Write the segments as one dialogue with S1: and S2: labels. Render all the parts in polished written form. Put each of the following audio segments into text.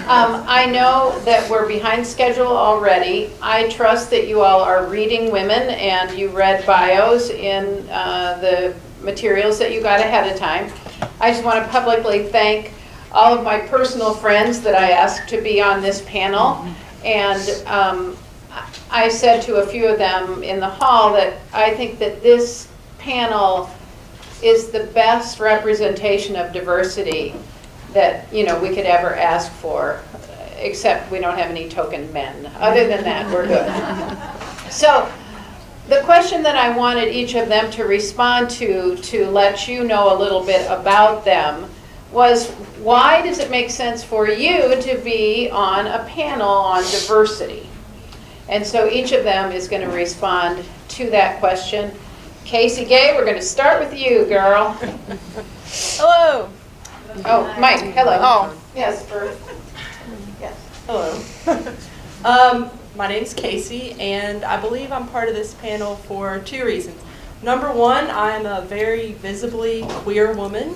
S1: I know that we're behind schedule already. I trust that you all are reading women and you read bios in the materials that you got ahead of time. I just want to publicly thank all of my personal friends that I asked to be on this panel. And I said to a few of them in the hall that I think that this panel is the best representation of diversity that we could ever ask for, except we don't have any token men. Other than that, we're good. So the question that I wanted each of them to respond to let you know a little bit about them was, why does it make sense for you to be on a panel on diversity? And so each of them is going to respond to that question. Casey Gay, we're going to start with you, girl.
S2: Hello.
S1: Oh, Mike, hello.
S2: Oh.
S1: Yes, yes.
S2: Hello. My name's Casey, and I believe I'm part of this panel for two reasons. Number one, I'm a very visibly queer woman.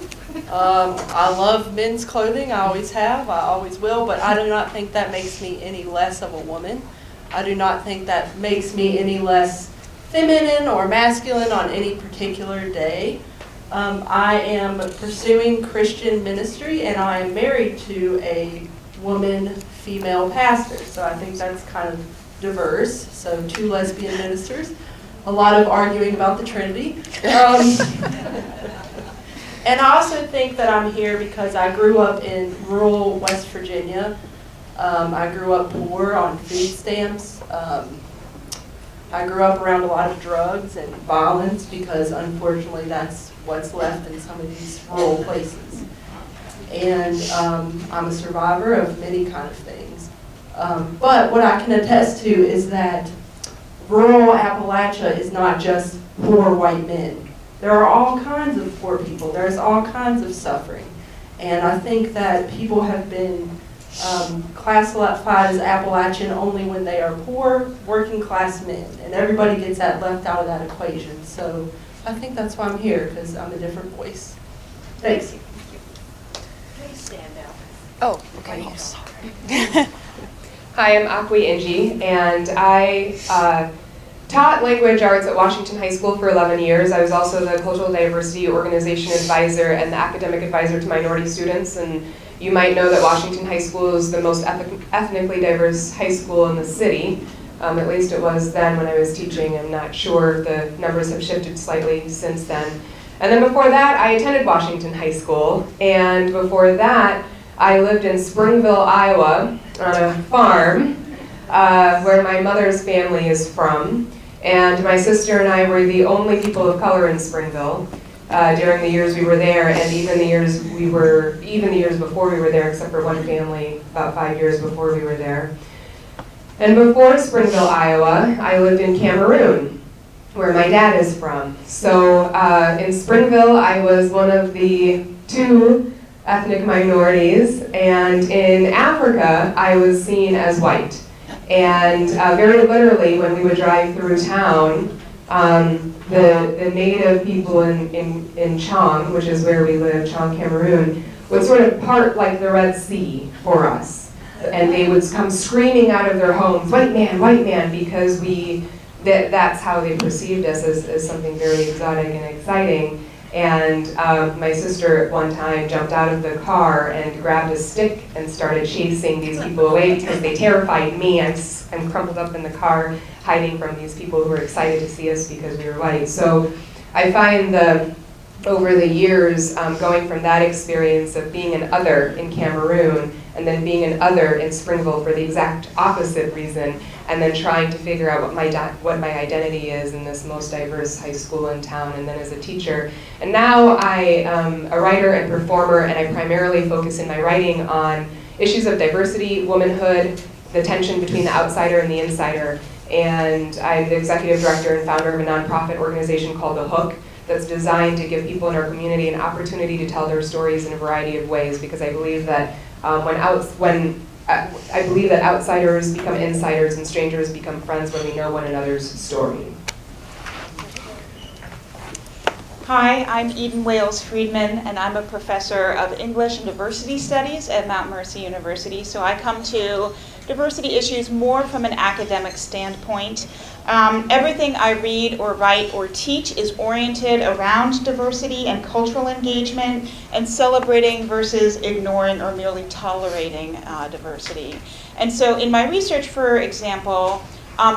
S2: I love men's clothing. I always have. I always will. But I do not think that makes me any less of a woman. I do not think that makes me any less feminine or masculine on any particular day. I am pursuing Christian ministry, and I am married to a woman female pastor. So I think that's kind of diverse. So 2 lesbian ministers. A lot of arguing about the Trinity. And I also think that I'm here because I grew up in rural West Virginia. I grew up poor on food stamps. I grew up around a lot of drugs and violence because unfortunately that's what's left in some of these rural places. And I'm a survivor of many kind of things. But what I can attest to is that rural Appalachia is not just poor white men. There are all kinds of poor people. There's all kinds of suffering. And I think that people have been classified as Appalachian only when they are poor, working class men. And everybody gets that left out of that equation. So I think that's why I'm here, because I'm a different voice. Thanks.
S1: Please stand out.
S3: Oh, okay. Oh, sorry. Hi, I'm Akwi and I taught language arts at Washington High School for 11 years. I was also the Cultural Diversity Organization Advisor and the Academic Advisor to minority students. And you might know that Washington High School is the most ethnically diverse high school in the city. At least it was then when I was teaching. I'm not sure. The numbers have shifted slightly since then. And then before that, I attended Washington High School. And before that, I lived in Springville, Iowa, on a farm where my mother's family is from. And my sister and I were the only people of color in Springville during the years we were there, and even the years before we were there, except for one family about 5 years before we were there. And before Springville, Iowa, I lived in Cameroon, where my dad is from. So in Springville, I was one of the 2 ethnic minorities, and in Africa, I was seen as white. And very literally, when we would drive through town, the native people in Chong, which is where we live, Chong, Cameroon, would sort of part like the Red Sea for us. And they would come screaming out of their homes, white man, because that's how they perceived us as something very exotic and exciting. And my sister at one time jumped out of the car and grabbed a stick and started chasing these people away because they terrified me. I'm crumpled up in the car, hiding from these people who were excited to see us because we were white. So I find over the years, going from that experience of being an other in Cameroon and then being an other in Springville for the exact opposite reason, and then trying to figure out what my identity is in this most diverse high school in town, and then as a teacher. And now I am a writer and performer, and I primarily focus in my writing on issues of diversity, womanhood, the tension between the outsider and the insider. And I'm the executive director and founder of a nonprofit organization called The Hook that's designed to give people in our community an opportunity to tell their stories in a variety of ways, because I believe that I believe that outsiders become insiders and strangers become friends when we know one another's story.
S4: Hi, I'm Eden Wales Freedman, and I'm a professor of English and Diversity Studies at Mount Mercy University. So I come to diversity issues more from an academic standpoint. Everything I read or write or teach is oriented around diversity and cultural engagement and celebrating versus ignoring or merely tolerating diversity. And so in my research, for example,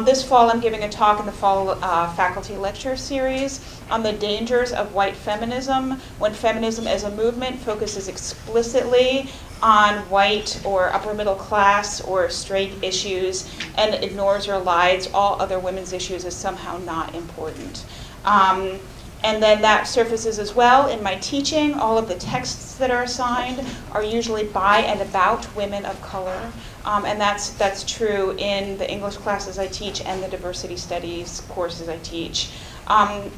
S4: this fall I'm giving a talk in the fall faculty lecture series on the dangers of white feminism when feminism as a movement focuses explicitly on white or upper middle class or straight issues and ignores or elides all other women's issues as somehow not important. And then that surfaces as well in my teaching. All of the texts that are assigned are usually by and about women of color. And that's true in the English classes I teach and the diversity studies courses I teach.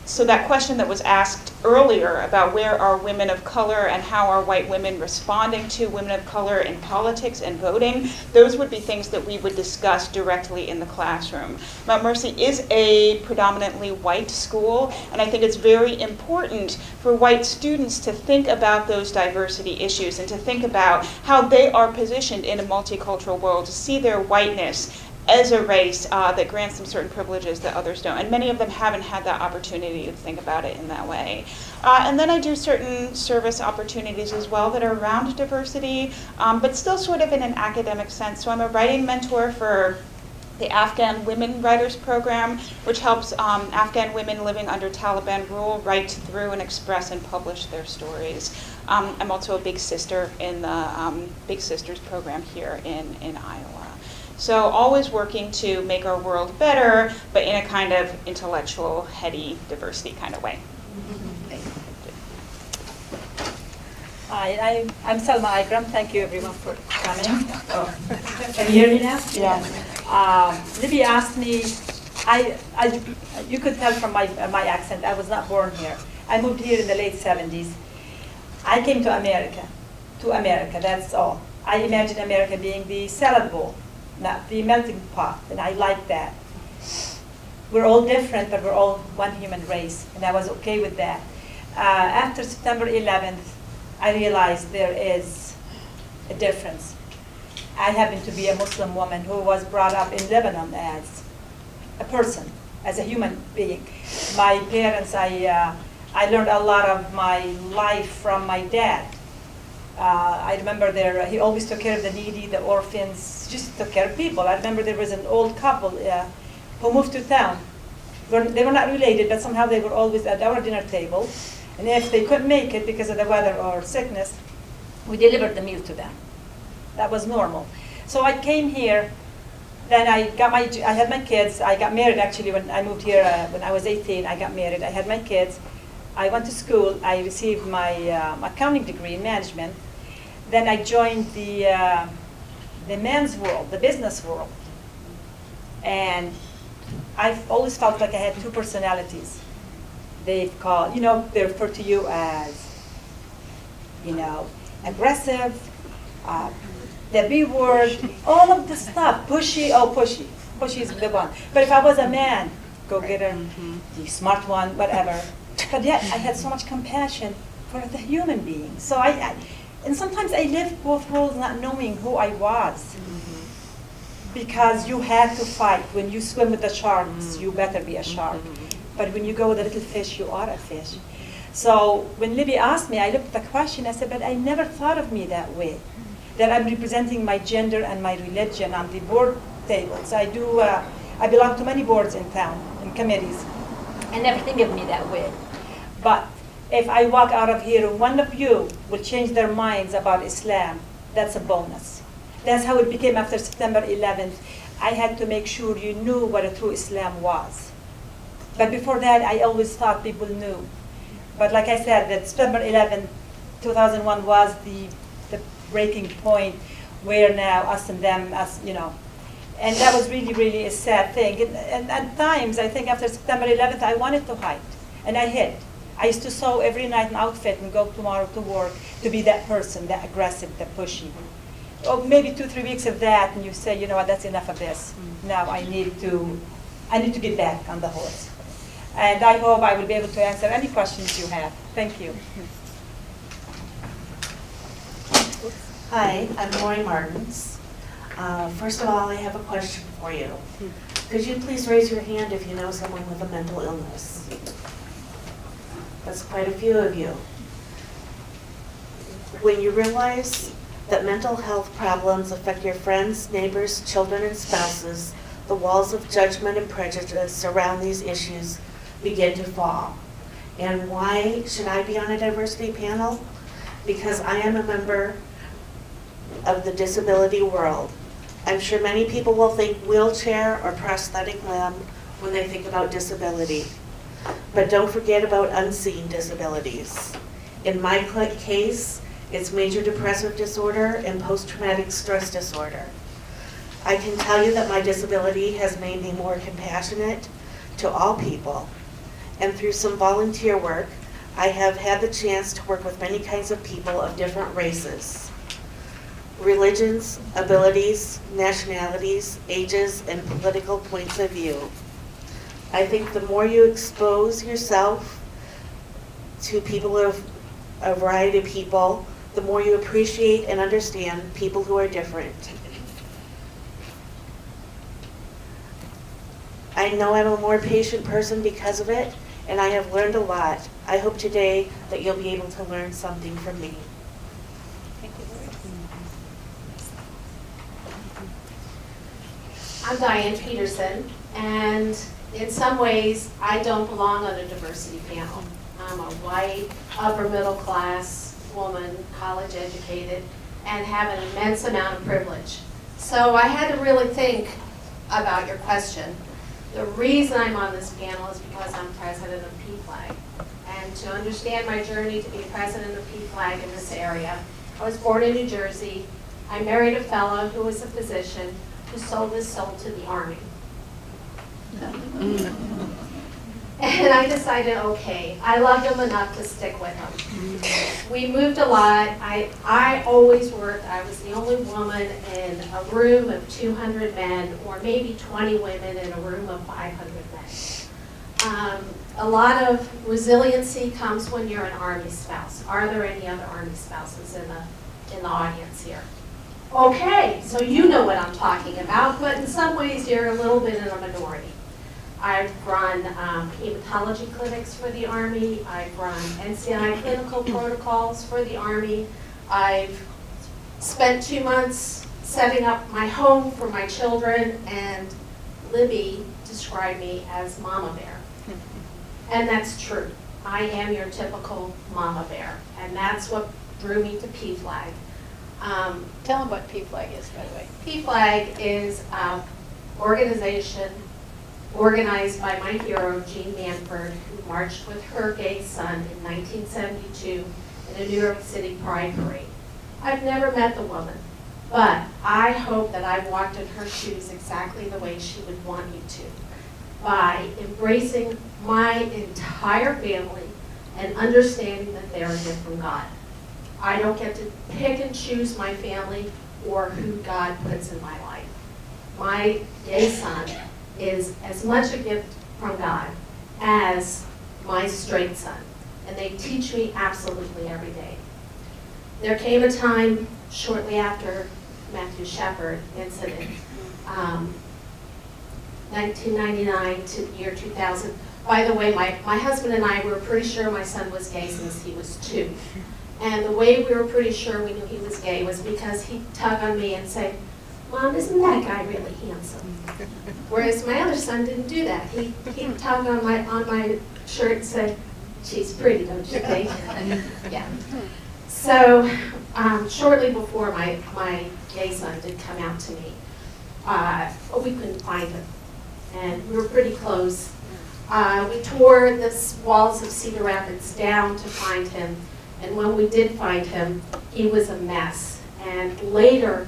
S4: So that question that was asked earlier about where are women of color and how are white women responding to women of color in politics and voting, those would be things that we would discuss directly in the classroom. Mount Mercy is a predominantly white school, and I think it's very important for white students to think about those diversity issues and to think about how they are positioned in a multicultural world, to see their whiteness as a race that grants them certain privileges that others don't. And many of them haven't had that opportunity to think about it in that way. And then I do certain service opportunities as well that are around diversity, but still sort of in an academic sense. So I'm a writing mentor for the Afghan Women Writers Program, which helps Afghan women living under Taliban rule write through and express and publish their stories. I'm also a Big Sister in the Big Sisters program here in Iowa. So always working to make our world better, but in a kind of intellectual, heady, diversity kind of way.
S5: Hi, I'm Salma Igram. Thank you everyone for coming. Oh. Can you hear me now?
S4: Yeah.
S5: Libby asked me, you could tell from my accent, I was not born here. I moved here in the late 70s. I came to America, that's all. I imagine America being the salad bowl, not the melting pot, and I like that. We're all different, but we're all one human race, and I was okay with that. After September 11th, I realized there is a difference. I happen to be a Muslim woman who was brought up in Lebanon as a person, as a human being. My parents, I learned a lot of my life from my dad. I remember he always took care of the needy, the orphans, just took care of people. I remember there was an old couple who moved to town. They were not related, but somehow they were always at our dinner table. And if they couldn't make it because of the weather or sickness, we delivered the meal to them. That was normal. So I came here, then I had my kids. I got married actually when I moved here when I was 18. I got married. I had my kids. I went to school. I received my accounting degree in management. Then I joined the men's world, the business world. And I've always felt like I had two personalities. They refer to you as, aggressive, the B word, all of the stuff, pushy. Pushy is the one. But if I was a man, go-getter, the smart one, whatever. But yet I had so much compassion for the human being. So and sometimes I lived both roles not knowing who I was. Because you had to fight. When you swim with the sharks, you better be a shark. But when you go with a little fish, you are a fish. So when Libby asked me, I looked at the question, I said, but I never thought of me that way. That I'm representing my gender and my religion on the board tables. I belong to many boards in town, and committees. I never think of me that way. But if I walk out of here and one of you will change their minds about Islam, that's a bonus. That's how it became after September 11th. I had to make sure you knew what a true Islam was. But before that, I always thought people knew. But like I said, that September 11th, 2001 was the breaking point where now us and them, and that was really, really a sad thing. And at times, I think after September 11th, I wanted to hide, and I hid. I used to sew every night an outfit and go tomorrow to work to be that person, that aggressive, that pushy. Or maybe 2-3 weeks of that, and you say, you know what, that's enough of this. Now I need to get back on the horse. And I hope I will be able to answer any questions you have. Thank you.
S6: Hi, I'm Lori Martins. First of all, I have a question for you. Could you please raise your hand if you know someone with a mental illness? That's quite a few of you. When you realize that mental health problems affect your friends, neighbors, children, and spouses, the walls of judgment and prejudice around these issues begin to fall. And why should I be on a diversity panel? Because I am a member of the disability world. I'm sure many people will think wheelchair or prosthetic limb when they think about disability. But don't forget about unseen disabilities. In my case, it's major depressive disorder and post-traumatic stress disorder. I can tell you that my disability has made me more compassionate to all people. And through some volunteer work, I have had the chance to work with many kinds of people of different races, religions, abilities, nationalities, ages, and political points of view. I think the more you expose yourself to people of a variety of people, the more you appreciate and understand people who are different. I know I'm a more patient person because of it, and I have learned a lot. I hope today that you'll be able to learn something from me.
S7: I'm Diane Peterson, and in some ways, I don't belong on a diversity panel. I'm a white, upper middle class woman, college educated, and have an immense amount of privilege. So I had to really think about your question. The reason I'm on this panel is because I'm president of PFLAG. And to understand my journey to be president of PFLAG in this area, I was born in New Jersey. I married a fellow who was a physician who sold his soul to the Army. And I decided, okay, I loved him enough to stick with him. We moved a lot. I always worked. I was the only woman in a room of 200 men, or maybe 20 women in a room of 500 men. A lot of resiliency comes when you're an Army spouse. Are there any other Army spouses in the audience here? Okay, so you know what I'm talking about, but in some ways you're a little bit in a minority. I've run hematology clinics for the Army. I've run NCI clinical protocols for the Army. I've spent 2 months setting up my home for my children, and Libby described me as Mama Bear. And that's true. I am your typical Mama Bear, and that's what drew me to PFLAG.
S1: Tell them what PFLAG is, by the way.
S7: PFLAG is an organization organized by my hero, Jean Manford, who marched with her gay son in 1972 in a New York City Pride Parade. I've never met the woman, but I hope that I've walked in her shoes exactly the way she would want me to, by embracing my entire family and understanding that they are a gift from God. I don't get to pick and choose my family or who God puts in my life. My gay son is as much a gift from God as my straight son, and they teach me absolutely every day. There came a time shortly after Matthew Shepard incident, 1999 to the year 2000. By the way, my husband and I were pretty sure my son was gay since he was 2. And the way we were pretty sure we knew he was gay was because he'd tug on me and say, "Mom, isn't that guy really handsome?" Whereas my other son didn't do that. He'd tug on my shirt and say, "She's pretty, don't you think?" Yeah. So shortly before my gay son did come out to me, we couldn't find him. And we were pretty close. We tore the walls of Cedar Rapids down to find him. And when we did find him, he was a mess. And later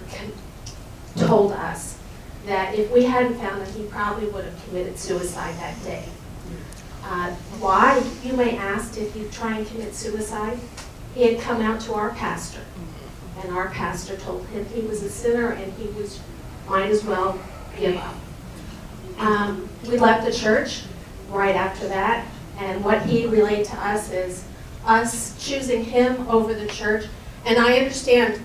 S7: told us that if we hadn't found him, he probably would have committed suicide that day. Why, you may ask, did he try and commit suicide? He had come out to our pastor, and our pastor told him he was a sinner and he might as well give up. We left the church. right after that. And what he relayed to us is us choosing him over the church. And I understand,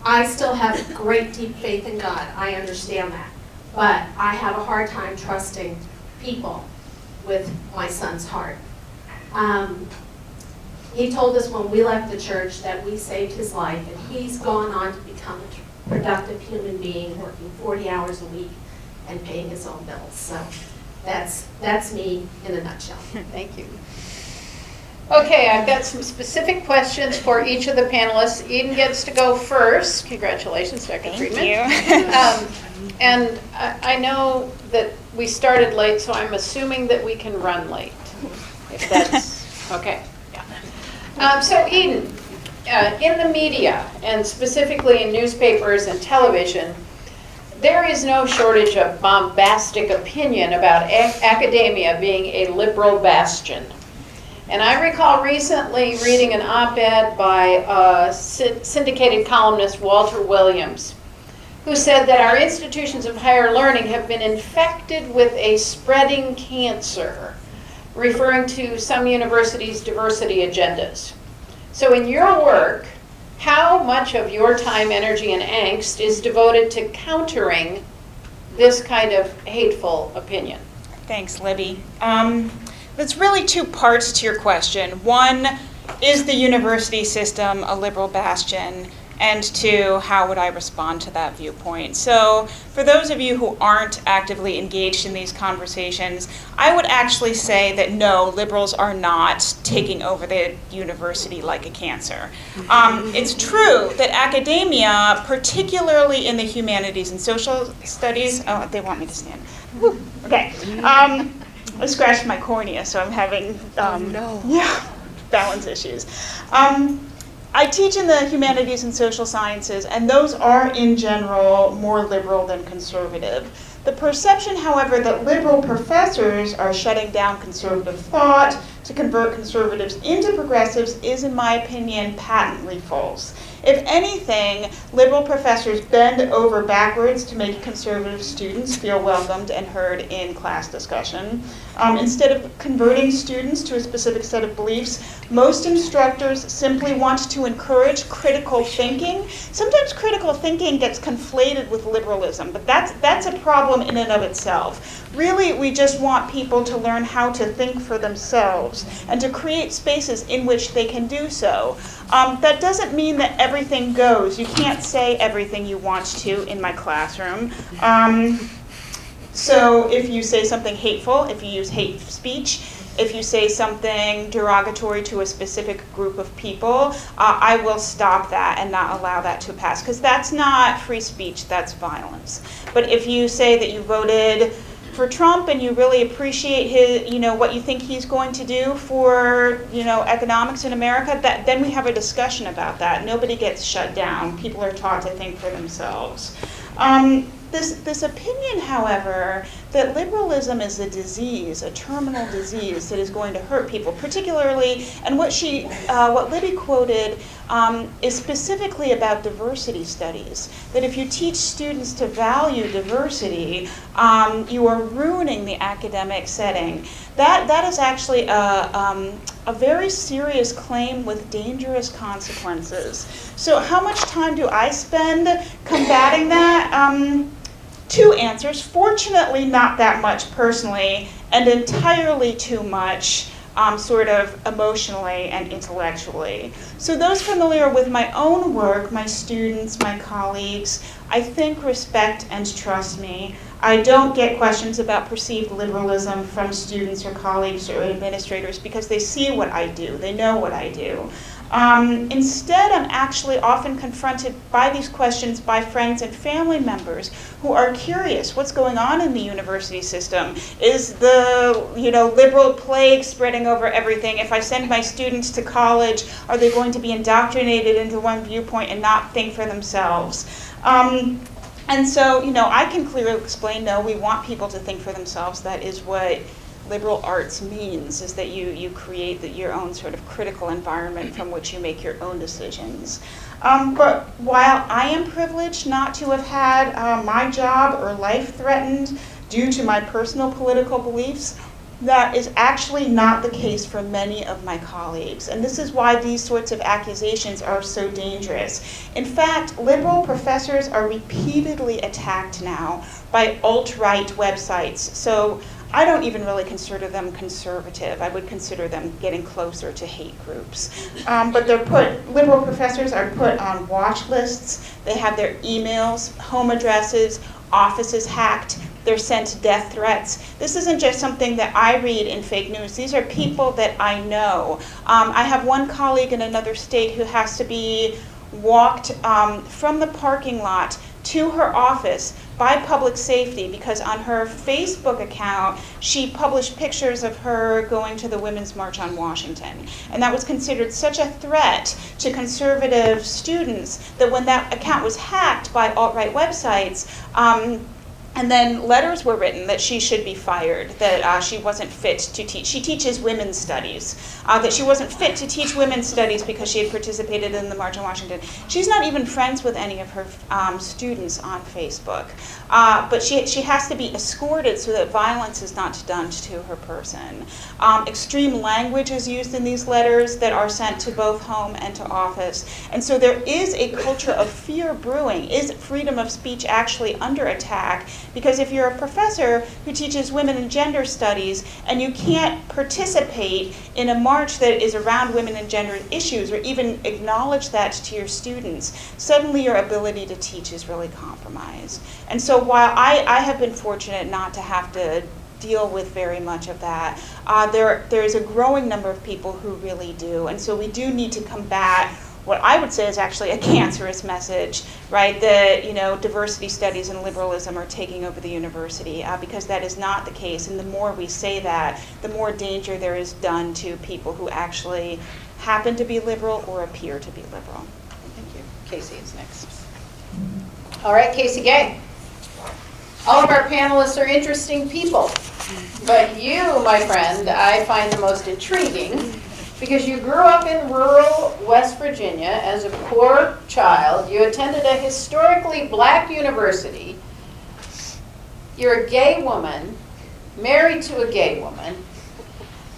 S7: I still have great deep faith in God. I understand that. But I have a hard time trusting people with my son's heart. He told us when we left the church that we saved his life, and he's gone on to become a productive human being, working 40 hours a week and paying his own bills. So that's me in a nutshell.
S1: Thank you. Okay, I've got some specific questions for each of the panelists. Eden gets to go first. Congratulations, Dr. Freedman.
S4: Thank you.
S1: And I know that we started late, so I'm assuming that we can run late. If that's okay. Yeah. So Eden, in the media, and specifically in newspapers and television, there is no shortage of bombastic opinion about academia being a liberal bastion. And I recall recently reading an op-ed by syndicated columnist Walter Williams, who said that our institutions of higher learning have been infected with a spreading cancer, referring to some universities' diversity agendas. So in your work, how much of your time, energy, and angst is devoted to countering this kind of hateful opinion?
S4: Thanks, Libby. There's really two parts to your question. One, is the university system a liberal bastion? And two, how would I respond to that viewpoint? So for those of you who aren't actively engaged in these conversations, I would actually say that no, liberals are not taking over the university like a cancer. It's true that academia, particularly in the humanities and social studies, oh, they want me to stand. Whew. Okay. I scratched my cornea, so I'm having balance issues. I teach in the humanities and social sciences, and those are, in general, more liberal than conservative. The perception, however, that liberal professors are shutting down conservative thought to convert conservatives into progressives is, in my opinion, patently false. If anything, liberal professors bend over backwards to make conservative students feel welcomed and heard in class discussion. Instead of converting students to a specific set of beliefs, most instructors simply want to encourage critical thinking. Sometimes critical thinking gets conflated with liberalism, but that's a problem in and of itself. Really, we just want people to learn how to think for themselves and to create spaces in which they can do so. That doesn't mean that everything goes. You can't say everything you want to in my classroom. So if you say something hateful, if you use hate speech, if you say something derogatory to a specific group of people, I will stop that and not allow that to pass, because that's not free speech, that's violence. But if you say that you voted for Trump and you really appreciate his, what you think he's going to do for, economics in America, then we have a discussion about that. Nobody gets shut down. People are taught to think for themselves. This opinion, however, that liberalism is a disease, a terminal disease that is going to hurt people, particularly, and what Libby quoted is specifically about diversity studies, that if you teach students to value diversity, you are ruining the academic setting. That is actually a very serious claim with dangerous consequences. So how much time do I spend combating that? Two answers. Fortunately, not that much personally, and entirely too much sort of emotionally and intellectually. So those familiar with my own work, my students, my colleagues, I think respect and trust me. I don't get questions about perceived liberalism from students or colleagues or administrators because they see what I do. They know what I do. Instead, I'm actually often confronted by these questions by friends and family members who are curious what's going on in the university system. Is the liberal plague spreading over everything? If I send my students to college, are they going to be indoctrinated into one viewpoint and not think for themselves? And so, I can clearly explain, no, we want people to think for themselves. That is what liberal arts means, is that you create your own sort of critical environment from which you make your own decisions. But while I am privileged not to have had my job or life threatened due to my personal political beliefs, That is actually not the case for many of my colleagues, and this is why these sorts of accusations are so dangerous. In fact, liberal professors are repeatedly attacked now by alt-right websites. So I don't even really consider them conservative. I would consider them getting closer to hate groups. But liberal professors are put on watch lists. They have their emails, home addresses, offices hacked. They're sent death threats. This isn't just something that I read in fake news. These are people that I know. I have one colleague in another state who has to be walked from the parking lot to her office by public safety because on her Facebook account, she published pictures of her going to the Women's March on Washington. And that was considered such a threat to conservative students that when that account was hacked by alt-right websites, and then letters were written that she should be fired, that she wasn't fit to teach. She teaches women's studies, that she wasn't fit to teach women's studies because she had participated in the March on Washington. She's not even friends with any of her students on Facebook. But she has to be escorted so that violence is not done to her person. Extreme language is used in these letters that are sent to both home and to office. And so there is a culture of fear brewing. Is freedom of speech actually under attack? Because if you're a professor who teaches women and gender studies and you can't participate in a march that is around women and gender issues or even acknowledge that to your students, suddenly your ability to teach is really compromised. And so while I have been fortunate not to have to deal with very much of that, there is a growing number of people who really do. And so we do need to combat what I would say is actually a cancerous message, right? That, diversity studies and liberalism are taking over the university, because that is not the case. And the more we say that, the more danger there is done to people who actually happen to be liberal or appear to be liberal.
S1: Thank you. Casey is next. All right, Casey Gay. All of our panelists are interesting people, but you, my friend, I find the most intriguing because you grew up in rural West Virginia as a poor child. You attended a historically black university. You're a gay woman, married to a gay woman.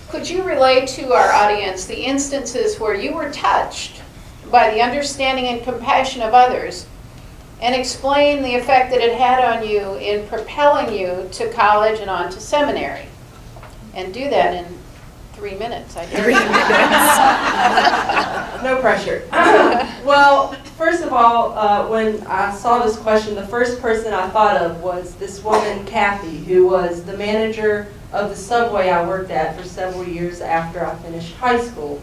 S1: Could you relate to our audience the instances where you were touched by the understanding and compassion of others and explain the effect that it had on you in propelling you to college and on to seminary? And do that in 3 minutes, I dare you.
S2: No pressure. Well, first of all, when I saw this question, the first person I thought of was this woman, Kathy, who was the manager of the subway I worked at for several years after I finished high school.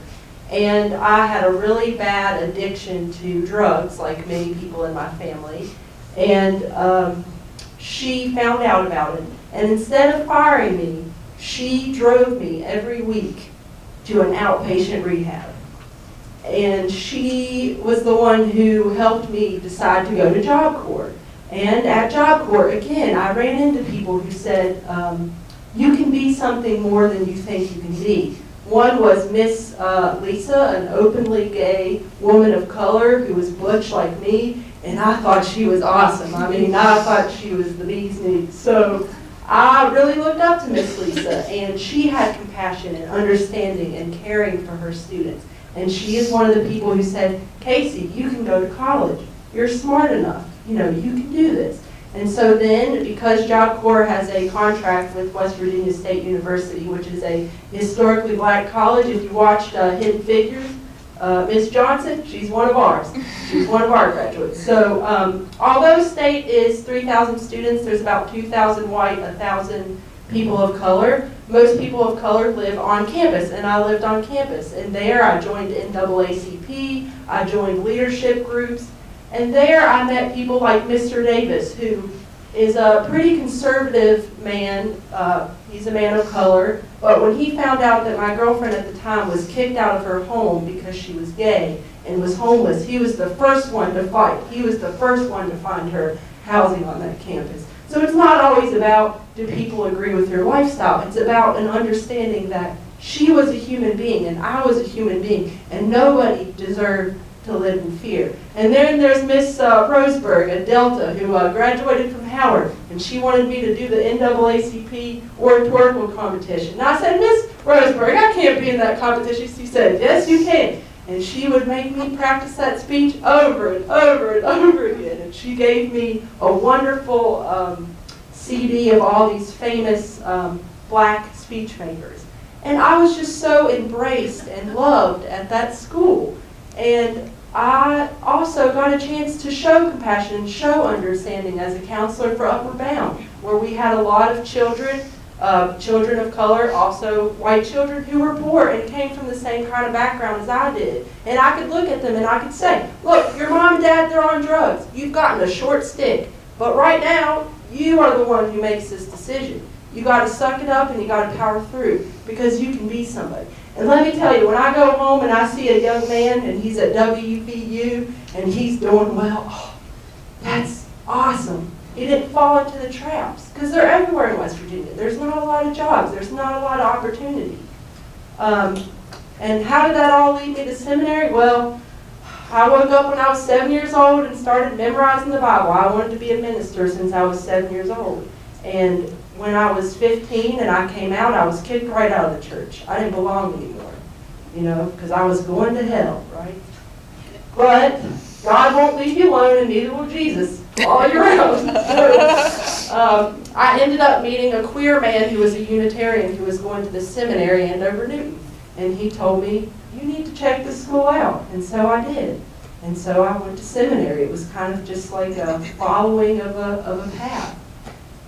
S2: And I had a really bad addiction to drugs, like many people in my family. And she found out about it. And instead of firing me, she drove me every week to an outpatient rehab. And she was the one who helped me decide to go to Job Corps. And at Job Corps, again, I ran into people who said, you can be something more than you think you can be. One was Miss Lisa, an openly gay woman of color who was butch like me, and I thought she was awesome. I mean, I thought she was the bee's knees. So I really looked up to Miss Lisa, and she had compassion and understanding and caring for her students. And she is one of the people who said, Casey, you can go to college. You're smart enough. You can do this. And so then, because Job Corps has a contract with West Virginia State University, which is a historically black college, if you watched Hidden Figures, Miss Johnson, she's one of ours. She's one of our graduates. So although state is 3,000 students, there's about 2,000 white, 1,000 people of color. Most people of color live on campus, and I lived on campus. And there I joined NAACP, I joined leadership groups, and there I met people like Mr. Davis, who is a pretty conservative man. He's a man of color. But when he found out that my girlfriend at the time was kicked out of her home because she was gay and was homeless, he was the first one to fight. He was the first one to find her housing on that campus. So it's not always about, do people agree with your lifestyle? It's about an understanding that she was a human being and I was a human being, and nobody deserved to to live in fear. And then there's Miss Roseberg at Delta, who graduated from Howard, and she wanted me to do the NAACP oratorical competition. And I said, Miss Roseberg, I can't be in that competition. She said, yes, you can. And she would make me practice that speech over and over and over again. And she gave me a wonderful CD of all these famous black speech makers. And I was just so embraced and loved at that school. And I also got a chance to show compassion and show understanding as a counselor for Upper Bound, where we had a lot of children, children of color, also white children who were poor and came from the same kind of background as I did. And I could look at them and I could say, look, your mom and dad, they're on drugs. You've gotten a short stick. But right now, you are the one who makes this decision. You got to suck it up and you got to power through, because you can be somebody. And let me tell you, when I go home and I see a young man and he's at WVU and he's doing well, oh, that's awesome. He didn't fall into the traps, because they're everywhere in West Virginia. There's not a lot of jobs. There's not a lot of opportunity. And how did that all lead me to seminary? Well, I woke up when I was 7 years old and started memorizing the Bible. I wanted to be a minister since I was 7 years old. And when I was 15 and I came out, I was kicked right out of the church. I didn't belong anymore, you know, because I was going to hell, right? But God won't leave you alone, and neither will Jesus. All your own. So, I ended up meeting a queer man who was a Unitarian who was going to the seminary in Andover, Newton. And he told me, you need to check this school out. And so I did. And so I went to seminary. It was kind of just like a following of a path.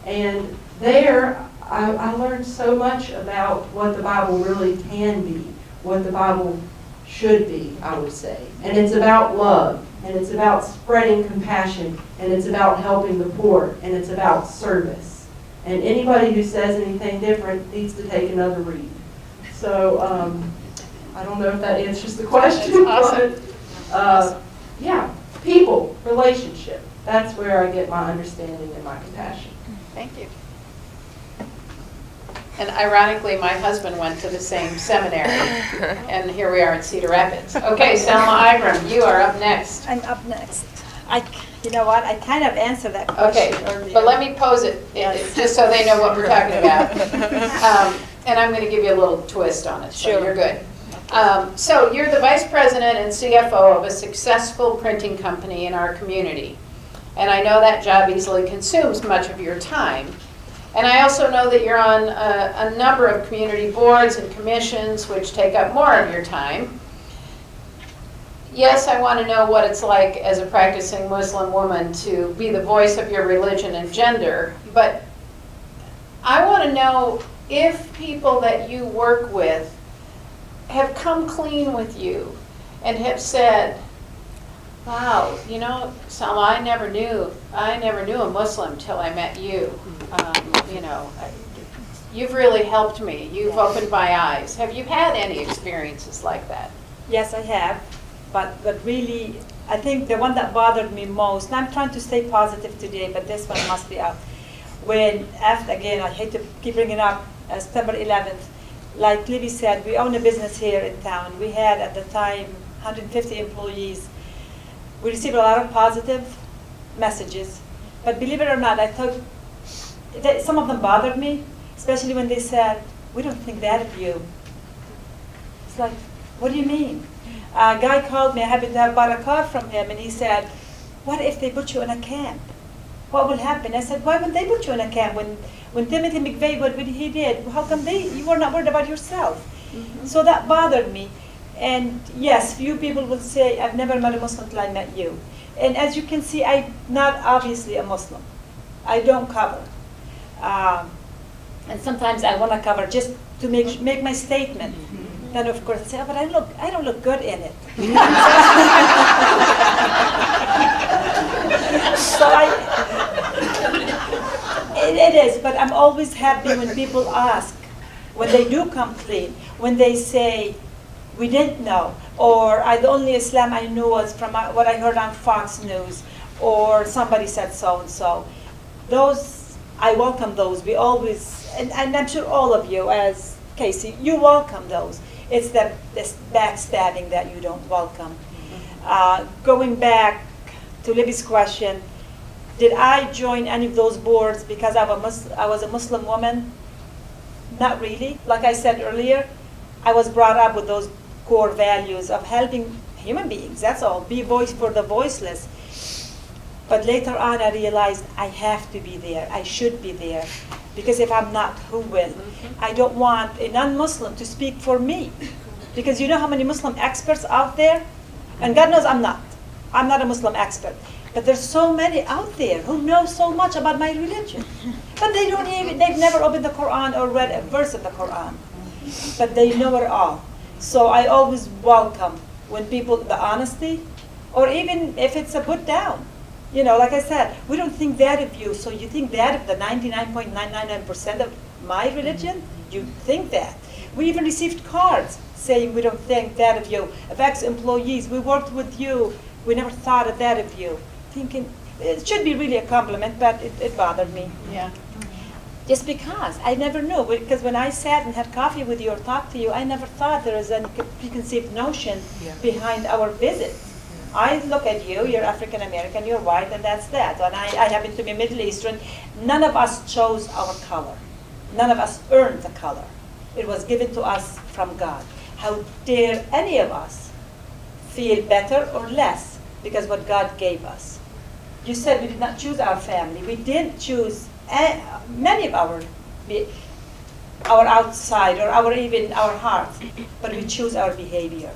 S2: And there, I learned so much about what the Bible really can be, what the Bible should be, I would say. And it's about love, and it's about spreading compassion, and it's about helping the poor, and it's about service. And anybody who says anything different needs to take another read. So I don't know if that answers the question.
S1: Awesome.
S2: But, yeah, people, relationship. That's where I get my understanding and my compassion.
S1: Thank you. And ironically, my husband went to the same seminary, and here we are in Cedar Rapids. Okay, Salma Igram, you are up next.
S5: I'm up next. You know what? I kind of answered that
S1: Okay,
S5: question earlier.
S1: but let me pose it, just so they know what we're talking about. And I'm going to give you a little twist on it, so
S5: Sure.
S1: you're good. So you're the vice president and CFO of a successful printing company in our community. And I know that job easily consumes much of your time. And I also know that you're on a number of community boards and commissions which take up more of your time. Yes, I want to know what it's like as a practicing Muslim woman to be the voice of your religion and gender, but I want to know if people that you work with have come clean with you and have said, wow, you know, Salma, I never knew a Muslim till I met you. You know, you've really helped me. You've opened my eyes. Have you had any experiences like that?
S5: Yes, I have. But really, I think the one that bothered me most, and I'm trying to stay positive today, but this one must be out. When, after, again, I hate to keep bringing up September 11th, like Libby said, we own a business here in town. We had, at the time, 150 employees. We received a lot of positive messages. But believe it or not, I thought that some of them bothered me, especially when they said, we don't think that of you. It's like, what do you mean? A guy called me, I happened to have bought a car from him, and he said, what if they put you in a camp? What will happen? I said, why would they put you in a camp? When Timothy McVeigh, what he did, how come you were not worried about yourself? Mm-hmm. So that bothered me. And yes, few people will say, I've never met a Muslim till I met you. And as you can see, I'm not obviously a Muslim. I don't cover. And sometimes I want to cover just to make my statement. Then of course I say, oh, but I don't look good in it. So it is, but I'm always happy when people ask, when they do come clean, when they say, we didn't know, or the only Islam I knew was from what I heard on Fox News, or somebody said so-and-so. Those, I welcome those. We always, and I'm sure all of you, as Casey, you welcome those. It's this backstabbing that you don't welcome. Going back to Libby's question, did I join any of those boards because I was a Muslim woman? Not really. Like I said earlier, I was brought up with those core values of helping human beings, that's all. Be a voice for the voiceless. But later on, I realized I have to be there. I should be there. Because if I'm not, who will? I don't want a non-Muslim to speak for me. Because you know how many Muslim experts out there? And God knows I'm not. I'm not a Muslim expert. But there's so many out there who know so much about my religion. But they've never opened the Quran or read a verse of the Quran. But they know it all. So I always welcome when people, the honesty, or even if it's a put down. You know, like I said, we don't think that of you, so you think that of the 99.999% of my religion? You think that. We even received cards saying we don't think that of you. Of ex-employees, we worked with you, we never thought of that of you. Thinking, it should be really a compliment, but it bothered me.
S1: Yeah.
S5: Just because, I never knew, because when I sat and had coffee with you or talked to you, I never thought there was a preconceived notion behind our visits. I look at you, you're African American, you're white, and that's that. And I happen to be Middle Eastern. None of us chose our color. None of us earned the color. It was given to us from God. How dare any of us feel better or less because what God gave us? You said we did not choose our family. We didn't choose many of our outside or even our hearts, but we choose our behavior.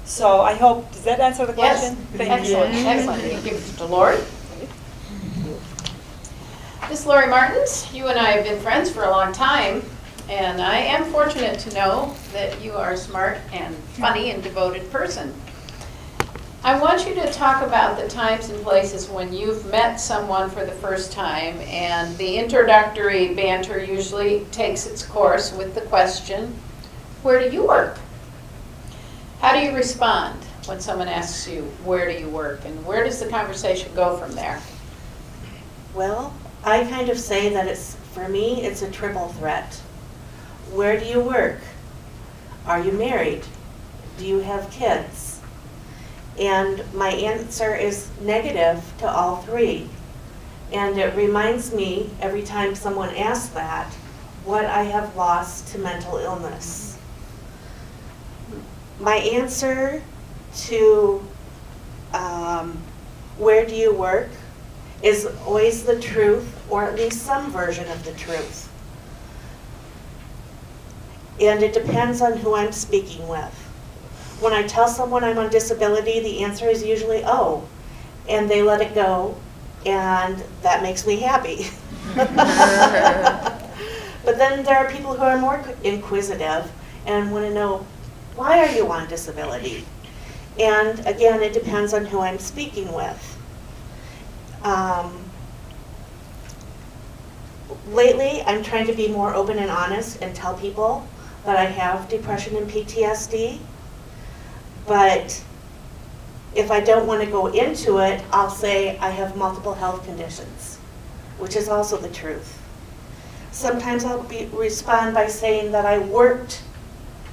S5: So I hope, does that answer the question?
S1: Yes, excellent, excellent. Thank you, Mr. Lord. Miss Lori Martins, you and I have been friends for a long time, and I am fortunate to know that you are a smart and funny and devoted person. I want you to talk about the times and places when you've met someone for the first time, and the introductory banter usually takes its course with the question, where do you work? How do you respond when someone asks you, where do you work? And where does the conversation go from there?
S6: Well, I kind of say that for me, it's a triple threat. Where do you work? Are you married? Do you have kids? And my answer is negative to all three. And it reminds me, every time someone asks that, what I have lost to mental illness. My answer to where do you work is always the truth, or at least some version of the truth. And it depends on who I'm speaking with. When I tell someone I'm on disability, the answer is usually, oh, and they let it go, and that makes me happy. But then there are people who are more inquisitive and want to know, why are you on disability? And again, it depends on who I'm speaking with. Lately, I'm trying to be more open and honest and tell people that I have depression and PTSD. But if I don't want to go into it, I'll say I have multiple health conditions, which is also the truth. Sometimes I'll respond by saying that I worked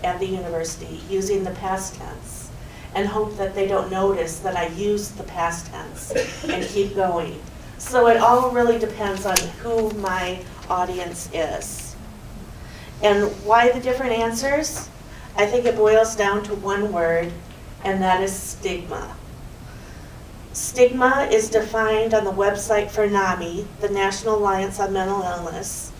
S6: at the university using the past tense and hope that they don't notice that I use the past tense and keep going. So it all really depends on who my audience is. And why the different answers? I think it boils down to one word, and that is stigma. Stigma is defined on the website for NAMI, the National Alliance on Mental Illness,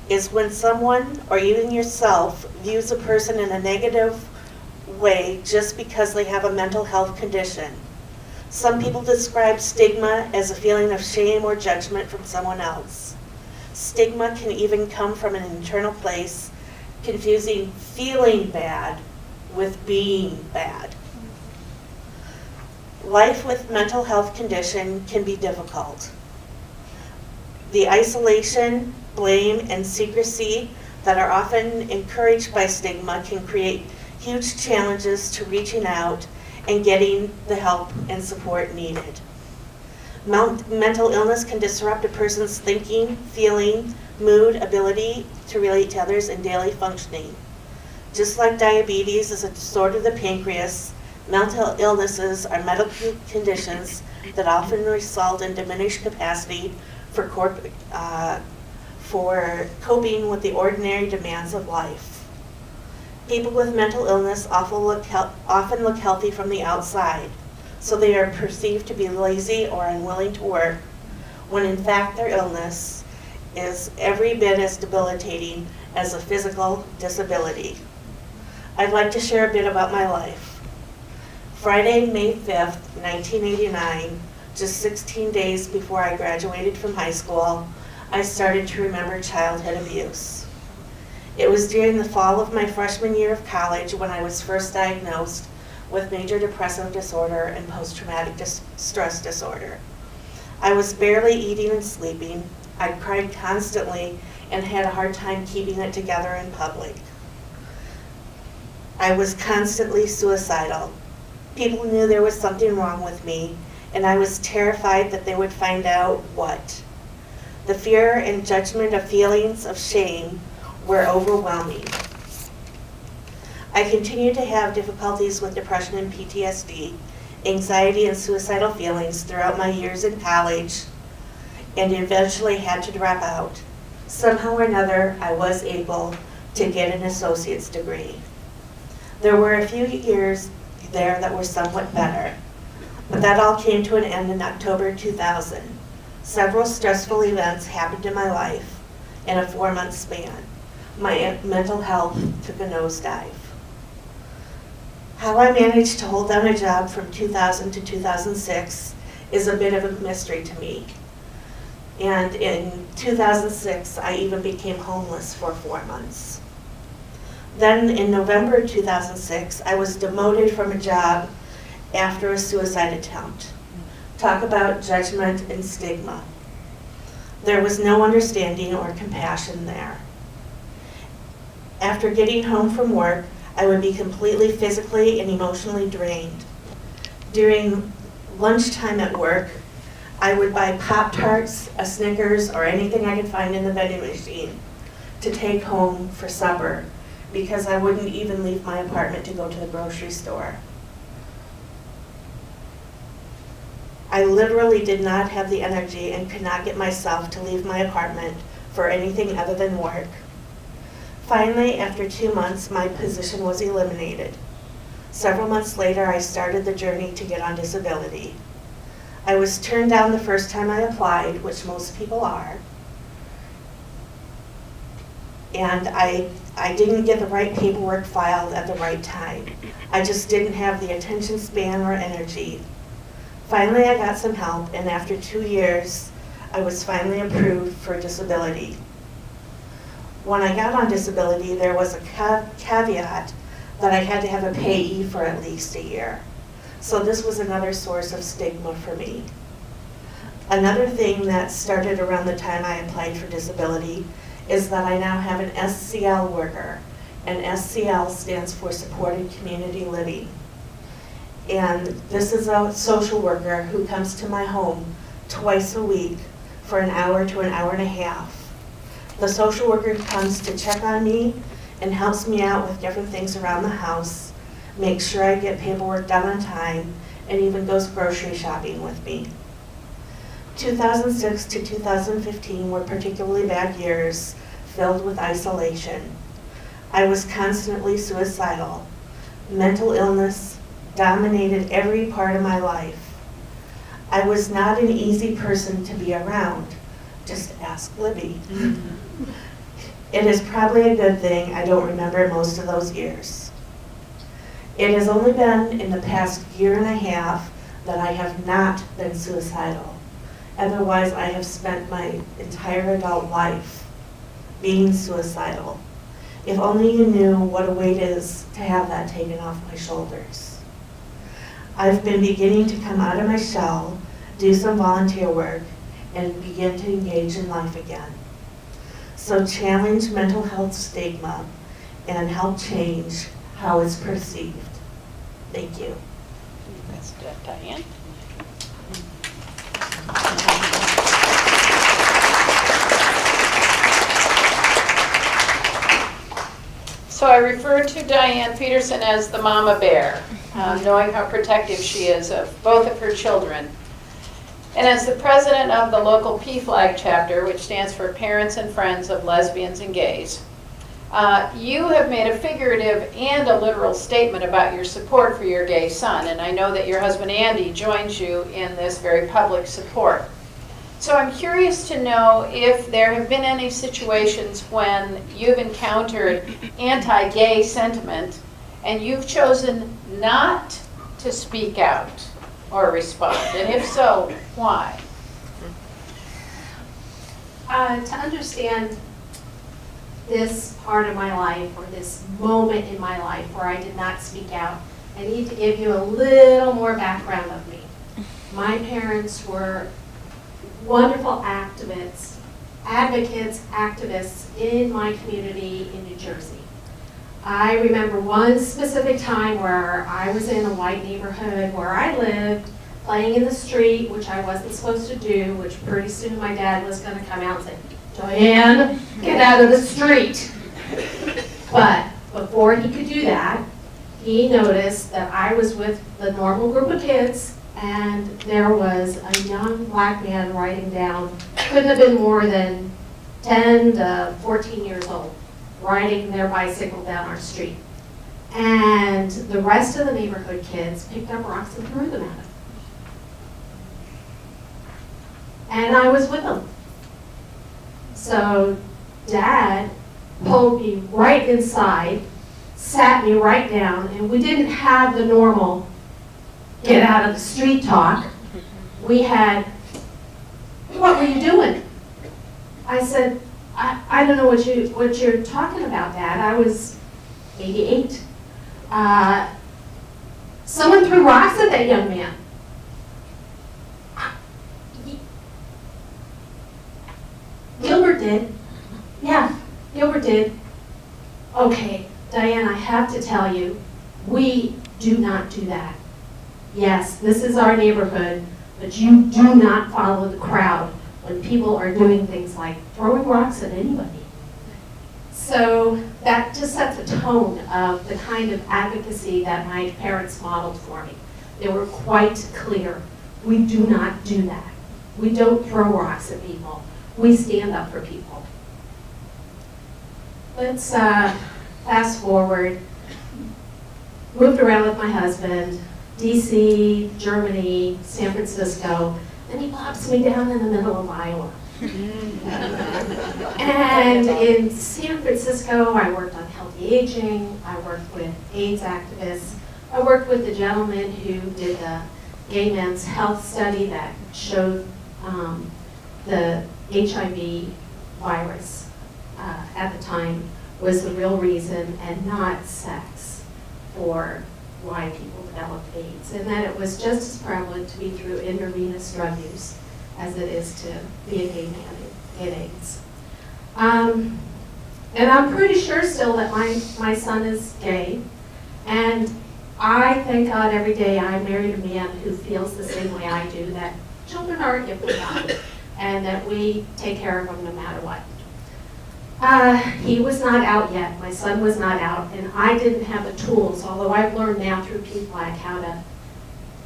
S6: is when someone, or even yourself, views a person in a negative way just because they have a mental health condition. Some people describe stigma as a feeling of shame or judgment from someone else. Stigma can even come from an internal place, confusing feeling bad with being bad. Life with mental health condition can be difficult. The isolation, blame, and secrecy that are often encouraged by stigma can create huge challenges to reaching out and getting the help and support needed. Mental illness can disrupt a person's thinking, feeling, mood, ability to relate to others, and daily functioning. Just like diabetes is a disorder of the pancreas, Mental illnesses are medical conditions that often result in diminished capacity for coping with the ordinary demands of life. People with mental illness often look healthy from the outside, so they are perceived to be lazy or unwilling to work, when in fact their illness is every bit as debilitating as a physical disability. I'd like to share a bit about my life. Friday, May 5th, 1989, just 16 days before I graduated from high school, I started to remember childhood abuse. It was during the fall of my freshman year of college when I was first diagnosed with major depressive disorder and post-traumatic stress disorder. I was barely eating and sleeping. I cried constantly and had a hard time keeping it together in public. I was constantly suicidal. People knew there was something wrong with me, and I was terrified that they would find out what. The fear and judgment of feelings of shame were overwhelming. I continued to have difficulties with depression and PTSD, anxiety and suicidal feelings throughout my years in college, and eventually had to drop out. Somehow or another, I was able to get an associate's degree. There were a few years there that were somewhat better, but that all came to an end in October 2000. Several stressful events happened in my life in a 4-month span. My mental health took a nosedive. How I managed to hold down a job from 2000 to 2006 is a bit of a mystery to me. And in 2006, I even became homeless for 4 months. Then in November 2006, I was demoted from a job after a suicide attempt. Talk about judgment and stigma. There was no understanding or compassion there. After getting home from work, I would be completely physically and emotionally drained. During lunchtime at work, I would buy Pop-Tarts, a Snickers, or anything I could find in the vending machine to take home for supper, because I wouldn't even leave my apartment to go to the grocery store. I literally did not have the energy and could not get myself to leave my apartment for anything other than work. Finally, after 2 months, my position was eliminated. Several months later, I started the journey to get on disability. I was turned down the first time I applied, which most people are. And I didn't get the right paperwork filed at the right time. I just didn't have the attention span or energy. Finally, I got some help, and after 2 years, I was finally approved for disability. When I got on disability, there was a caveat that I had to have a payee for at least a year. So this was another source of stigma for me. Another thing that started around the time I applied for disability is that I now have an SCL worker, and SCL stands for Supported Community Living. And this is a social worker who comes to my home twice a week for an hour to an hour and a half. The social worker comes to check on me and helps me out with different things around the house, makes sure I get paperwork done on time, and even goes grocery shopping with me. 2006 to 2015 were particularly bad years, filled with isolation. I was constantly suicidal. Mental illness dominated every part of my life. I was not an easy person to be around. Just ask Libby. It is probably a good thing I don't remember most of those years. It has only been in the past year and a half that I have not been suicidal. Otherwise, I have spent my entire adult life being suicidal. If only you knew what a weight is to have that taken off my shoulders. I've been beginning to come out of my shell, do some volunteer work, and begin to engage in life again. So challenge mental health stigma and help change how it's perceived. Thank you.
S1: That's Diane. So I refer to Diane Peterson as the mama bear. knowing how protective she is of both of her children. And as the president of the local PFLAG chapter, which stands for Parents and Friends of Lesbians and Gays, you have made a figurative and a literal statement about your support for your gay son, and I know that your husband Andy joins you in this very public support. So I'm curious to know if there have been any situations when you've encountered anti-gay sentiment and you've chosen not to speak out or respond, and if so, why?
S7: To understand this part of my life, or this moment in my life where I did not speak out, I need to give you a little more background of me. My parents were wonderful activists, advocates, activists in my community in New Jersey. I remember one specific time where I was in a white neighborhood where I lived, playing in the street, which I wasn't supposed to do, which pretty soon my dad was going to come out and say, "Diane, get out of the street." But before he could do that, he noticed that I was with the normal group of kids, and there was a young black man riding down, couldn't have been more than 10 to 14 years old, riding their bicycle down our street. And the rest of the neighborhood kids picked up rocks and threw them at him. And I was with them. So Dad pulled me right inside, sat me right down, and we didn't have the normal get out of the street talk. We had, "What were you doing?" I said, I don't know what you're talking about, Dad. I was maybe 8. Someone threw rocks at that young man. Gilbert did. Yeah, Gilbert did. Okay, Diane, I have to tell you, we do not do that. Yes, this is our neighborhood, but you do not follow the crowd when people are doing things like throwing rocks at anybody. So that just sets a tone of the kind of advocacy that my parents modeled for me. They were quite clear. We do not do that. We don't throw rocks at people. We stand up for people. Let's fast forward. Moved around with my husband, DC, Germany, San Francisco, and he pops me down in the middle of Iowa. And in San Francisco, I worked on healthy aging, I worked with AIDS activists, I worked with the gentleman who did the gay men's health study that showed the HIV virus at the time was the real reason and not sex for why people developed AIDS, and that it was just as prevalent to be through intravenous drug use as it is to be a gay man and get AIDS. And I'm pretty sure still that my son is gay, and I thank God every day I married a man who feels the same way I do, that children are a gift from God, and that we take care of them no matter what. He was not out yet. My son was not out, and I didn't have the tools, although I've learned now through PFLAG how to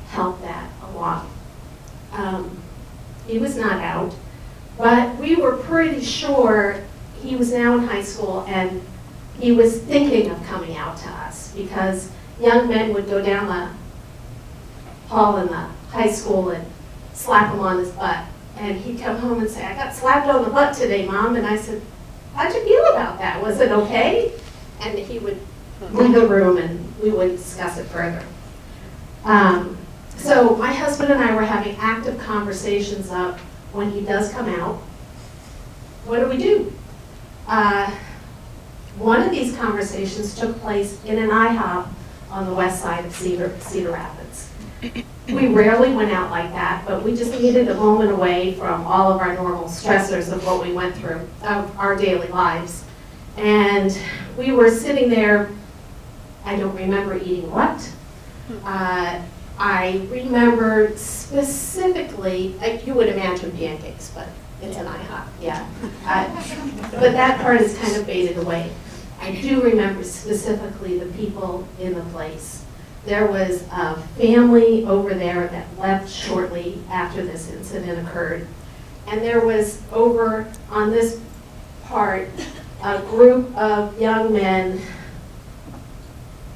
S7: help that a lot. He was not out, but we were pretty sure he was now in high school, and he was thinking of coming out to us, because young men would go down the hall in the high school and slap him on his butt. And he'd come home and say, "I got slapped on the butt today, Mom." And I said, "How'd you feel about that? Was it okay?" And he would leave the room and we would discuss it further. So my husband and I were having active conversations of, when he does come out, what do we do? One of these conversations took place in an IHOP on the west side of Cedar Rapids. We rarely went out like that, but we just needed a moment away from all of our normal stressors of what we went through, of our daily lives. And we were sitting there, I don't remember eating what. I remember specifically, you would imagine pancakes, but it's an IHOP, yeah. But that part is kind of faded away. I do remember specifically the people in the place. there was a family over there that left shortly after this incident occurred. And there was over on this part a group of young men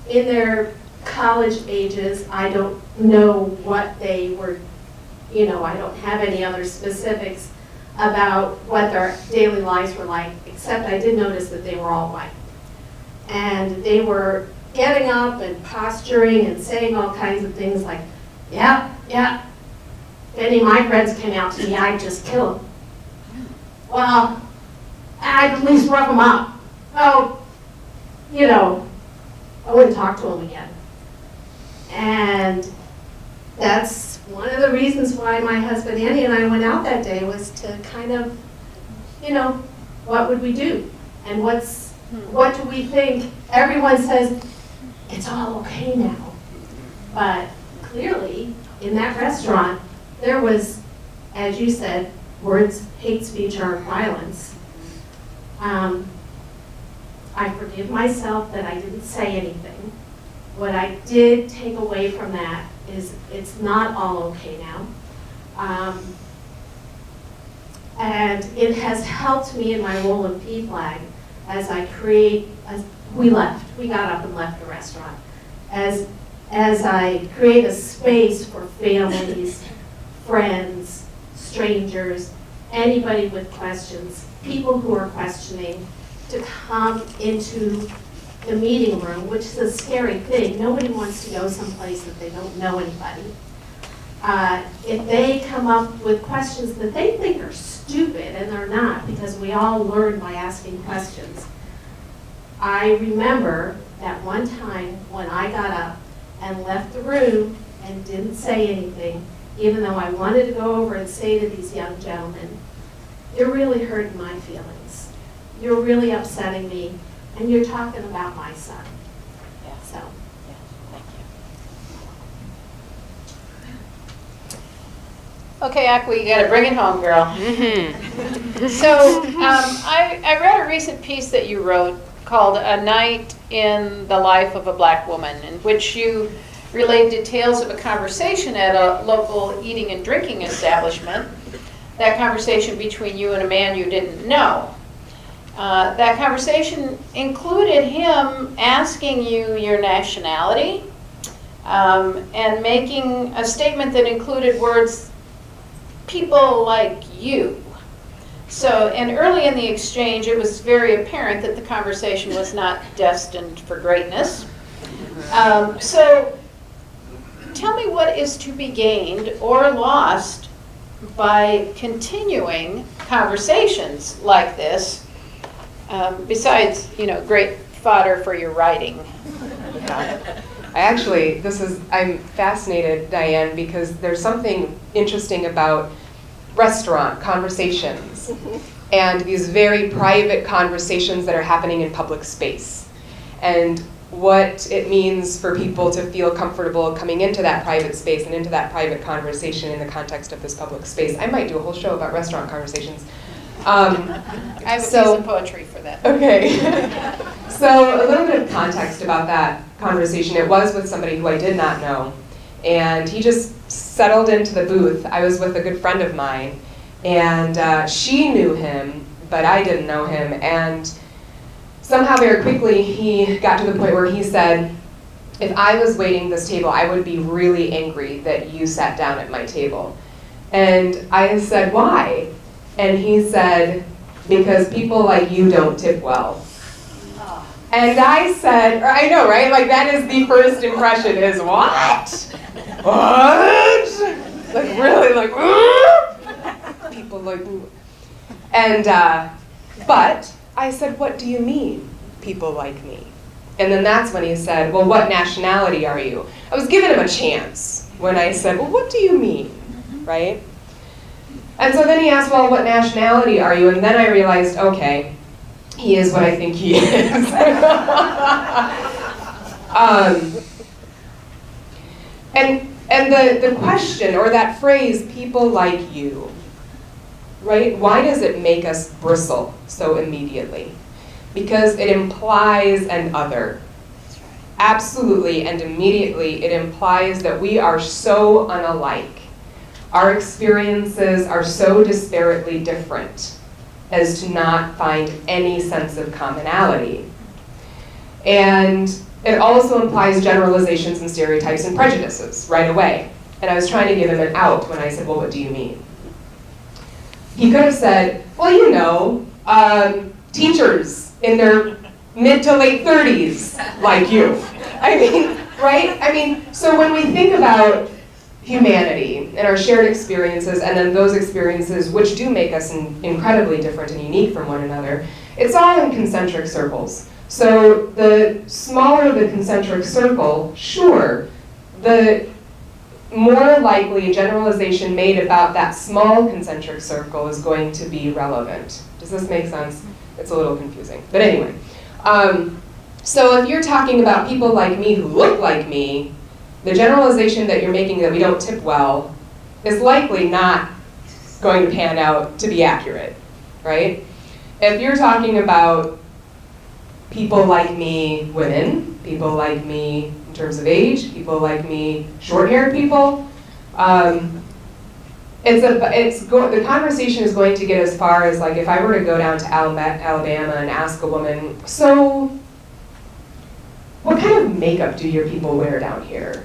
S7: in their college ages. I don't know what they were, I don't have any other specifics about what their daily lives were like, except I did notice that they were all white. And they were getting up and posturing and saying all kinds of things like, yeah, if any of my friends came out to me, I'd just kill them. Well, I'd at least rough them up. Oh, I wouldn't talk to them again. And that's one of the reasons why my husband Andy and I went out that day, was to kind of, what would we do? And what do we think? Everyone says, it's all okay now. But clearly, in that restaurant, there was, as you said, words, hate speech, or violence. I forgive myself that I didn't say anything. What I did take away from that is it's not all okay now. And it has helped me in my role in PFLAG as I create, we got up and left the restaurant. As I create a space for families, friends, strangers, anybody with questions, people who are questioning, to come into the meeting room, which is a scary thing. Nobody wants to go someplace that they don't know anybody. If they come up with questions that they think are stupid, and they're not, because we all learn by asking questions. I remember that one time when I got up and left the room and didn't say anything, even though I wanted to go over and say to these young gentlemen, you're really hurting my feelings. You're really upsetting me, and you're talking about my son.
S4: Yeah.
S7: So.
S4: Yeah, thank you.
S1: Okay, Akwi, you gotta bring it home, girl. So, I read a recent piece that you wrote called A Night in the Life of a Black Woman, in which you relayed details of a conversation at a local eating and drinking establishment, that conversation between you and a man you didn't know. That conversation included him asking you your nationality and making a statement that included words, people like you. So, and early in the exchange, it was very apparent that the conversation was not destined for greatness. So, tell me what is to be gained or lost by continuing conversations like this, besides, great fodder for your writing.
S3: I'm fascinated, Diane, because there's something interesting about restaurant conversations and these very private conversations that are happening in public space, and what it means for people to feel comfortable coming into that private space and into that private conversation in the context of this public space. I might do a whole show about restaurant conversations.
S1: I have a piece of poetry for that.
S3: Okay. So a little bit of context about that conversation. It was with somebody who I did not know, and he just settled into the booth. I was with a good friend of mine, and she knew him, but I didn't know him, and somehow very quickly he got to the point where he said, if I was waiting this table, I would be really angry that you sat down at my table. And I said, why? And he said, because people like you don't tip well. And I said, I know, right? Like, that is the first impression is, what? What? Like, really, like, people like, and, but I said, what do you mean, people like me? And then that's when he said, well, what nationality are you? I was giving him a chance when I said, well, what do you mean, right? And so then he asked, well, what nationality are you? And then I realized, okay, he is what I think he is. And the question, or that phrase, people like you, right? Why does it make us bristle so immediately? Because it implies an other. absolutely and immediately it implies that we are so unalike. Our experiences are so disparately different as to not find any sense of commonality. And it also implies generalizations and stereotypes and prejudices right away. And I was trying to give him an out when I said, well, what do you mean? He could have said, well, you know, teachers in their mid to late 30s like you. I mean, right? I mean, so when we think about humanity and our shared experiences and then those experiences which do make us incredibly different and unique from one another, it's all in concentric circles. So the smaller the concentric circle, sure, the more likely generalization made about that small concentric circle is going to be relevant. Does this make sense? It's a little confusing. But anyway, so if you're talking about people like me who look like me, the generalization that you're making that we don't tip well is likely not going to pan out to be accurate, right? If you're talking about people like me, women, people like me in terms of age, people like me, short-haired people, the conversation is going to get as far as like if I were to go down to Alabama and ask a woman, so what kind of makeup do your people wear down here?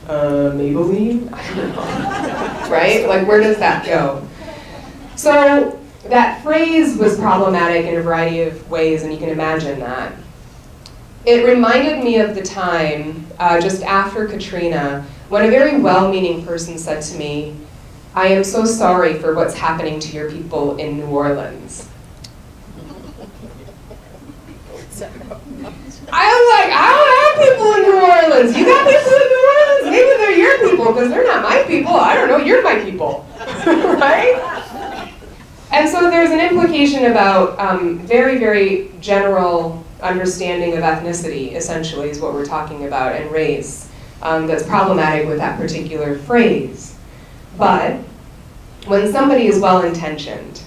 S3: Maybelline? I don't know. Right? Like, where does that go? So that phrase was problematic in a variety of ways, and you can imagine that. It reminded me of the time, just after Katrina, when a very well-meaning person said to me, I am so sorry for what's happening to your people in New Orleans. I was like, I don't have people in New Orleans. You got people in New Orleans? Maybe they're your people, because they're not my people. I don't know, you're my people, right? And so there's an implication about very, very general understanding of ethnicity, essentially, is what we're talking about, and race, that's problematic with that particular phrase. But when somebody is well-intentioned,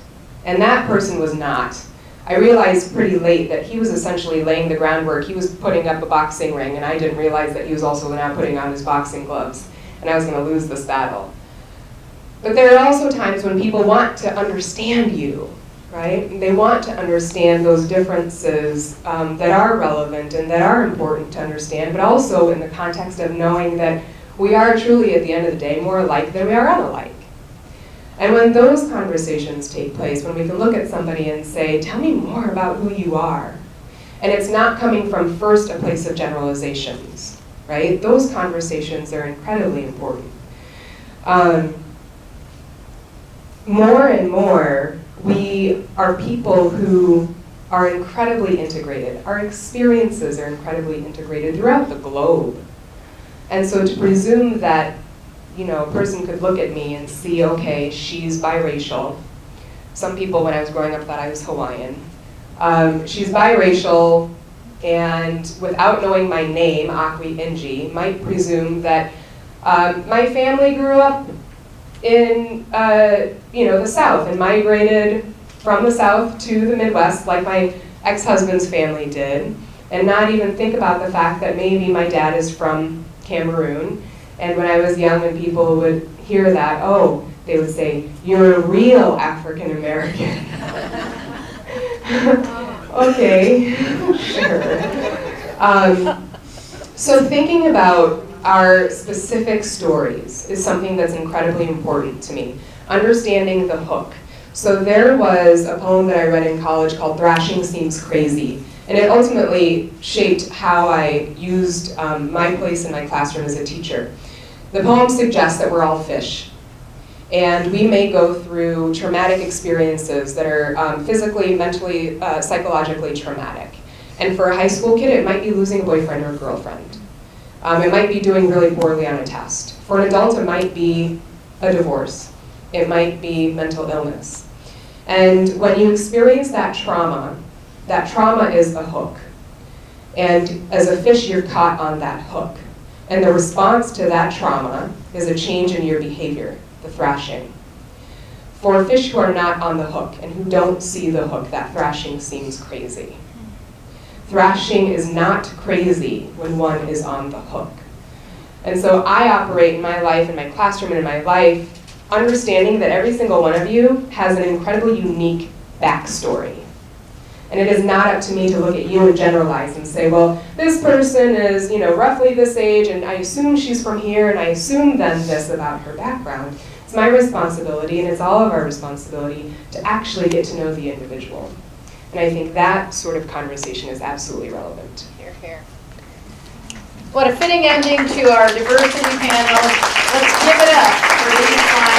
S3: and that person was not, I realized pretty late that he was essentially laying the groundwork. He was putting up a boxing ring, and I didn't realize that he was also now putting on his boxing gloves, and I was going to lose this battle. But there are also times when people want to understand you, right? They want to understand those differences that are relevant and that are important to understand, but also in the context of knowing that we are truly, at the end of the day, more alike than we are unalike. And when those conversations take place, when we can look at somebody and say, tell me more about who you are, and it's not coming from first a place of generalizations, right? Those conversations are incredibly important. More and more, we are people who are incredibly integrated. Our experiences are incredibly integrated throughout the globe. And so to presume that, you know, a person could look at me and see, okay, she's biracial. Some people, when I was growing up, thought I was Hawaiian. She's biracial, and without knowing my name, Akwi, might presume that my family grew up in, the South and migrated from the South to the Midwest, like my ex-husband's family did, and not even think about the fact that maybe my dad is from Cameroon. And when I was young and people would hear that, oh, they would say, you're a real African American. Okay, sure. So thinking about our specific stories is something that's incredibly important to me. Understanding the hook. So there was a poem that I read in college called Thrashing Seems Crazy. And it ultimately shaped how I used my place in my classroom as a teacher. The poem suggests that we're all fish. And we may go through traumatic experiences that are physically, mentally, psychologically traumatic. And for a high school kid, it might be losing a boyfriend or a girlfriend. It might be doing really poorly on a test. For an adult, it might be a divorce. It might be mental illness. And when you experience that trauma is a hook. And as a fish, you're caught on that hook. And the response to that trauma is a change in your behavior, the thrashing. For fish who are not on the hook and who don't see the hook, that thrashing seems crazy. thrashing is not crazy when one is on the hook. And so I operate in my life, in my classroom, and in my life, understanding that every single one of you has an incredibly unique backstory. And it is not up to me to look at you and generalize and say, well, this person is, roughly this age, and I assume she's from here, and I assume then this about her background. It's my responsibility, and it's all of our responsibility, to actually get to know the individual. And I think that sort of conversation is absolutely relevant.
S4: Here, here.
S1: What a fitting ending to our diversity panel. Let's give it up for these fine